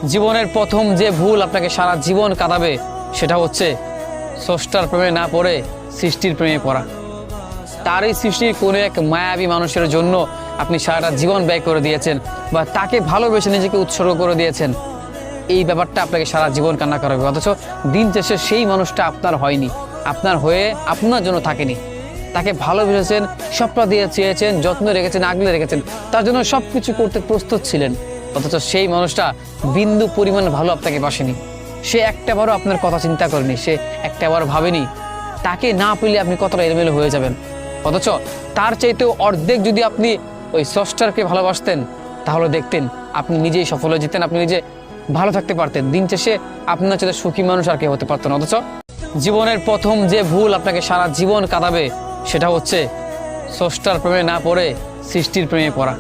জীবনের প্রথম যে ভুল আপনাকে সারা জীবন কাঁদাবে সেটা হচ্ছে স্রষ্টার প্রেমে না পড়ে সৃষ্টির প্রেমে পড়া। তার এই সৃষ্টির কোনো এক মায়াবী মানুষের জন্য আপনি সারাটা জীবন ব্যয় করে দিয়েছেন বা তাকে ভালোবেসে নিজেকে উৎসর্গ করে দিয়েছেন। এই ব্যাপারটা আপনাকে সারা জীবন কান্না করাবে, অথচ দিন শেষে সেই মানুষটা আপনার হয়নি, আপনার হয়ে আপনার জন্য থাকেনি। তাকে ভালোবেসেছেন, স্বপ্ন দিয়ে চেয়েছেন, যত্ন রেখেছেন, আগলে রেখেছেন, তার জন্য সব কিছু করতে প্রস্তুত ছিলেন, অথচ সেই মানুষটা বিন্দু পরিমাণ ভালো আপনাকে বাসেনি। সে একটাবারও আপনার কথা চিন্তা করেনি, সে একটাবার ভাবেনি তাকে না পেলে আপনি কতটা এলোমেলো হয়ে যাবেন। অথচ তার চাইতেও অর্ধেক যদি আপনি ওই স্রষ্টারকে ভালোবাসতেন তাহলে দেখতেন আপনি নিজেই সফল হয়ে যেতেন, আপনি নিজে ভালো থাকতে পারতেন। দিন শেষে আপনার চাইতে সুখী মানুষ আর কেউ হতে পারতেন না। অথচ জীবনের প্রথম যে ভুল আপনাকে সারা জীবন কাঁদাবে সেটা হচ্ছে স্রষ্টার প্রেমে না পড়ে সৃষ্টির প্রেমে পড়া।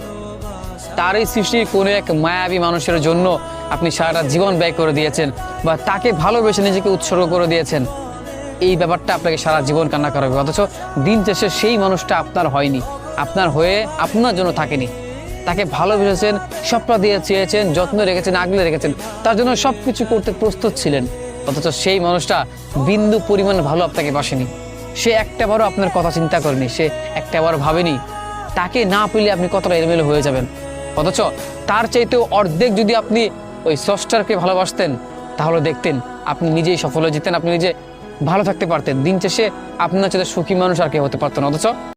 তার এই সৃষ্টির কোনো এক মায়াবী মানুষের জন্য আপনি সারাটা জীবন ব্যয় করে দিয়েছেন বা তাকে ভালোবেসে নিজেকে উৎসর্গ করে দিয়েছেন। এই ব্যাপারটা আপনাকে সারা জীবন কান্না করাবে, অথচ দিন শেষে সেই মানুষটা আপনার হয়নি, আপনার হয়ে আপনার জন্য থাকেনি। তাকে ভালোবেসেছেন, স্বপ্ন দিয়ে চেয়েছেন, যত্ন রেখেছেন, আগলে রেখেছেন, তার জন্য সব কিছু করতে প্রস্তুত ছিলেন, অথচ সেই মানুষটা বিন্দু পরিমাণ ভালো আপনাকে বাসেনি। সে একটাবারও আপনার কথা চিন্তা করেনি, সে একটাবার ভাবেনি তাকে না পেলে আপনি কতটা এলোমেলো হয়ে যাবেন। অথচ তার চাইতেও অর্ধেক যদি আপনি ওই স্রষ্টারকে ভালোবাসতেন তাহলে দেখতেন আপনি নিজেই সফল হয়ে যেতেন, আপনি নিজে ভালো থাকতে পারতেন। দিন শেষে আপনার চাইতে সুখী মানুষ আর কেউ হতে পারতেন। অথচ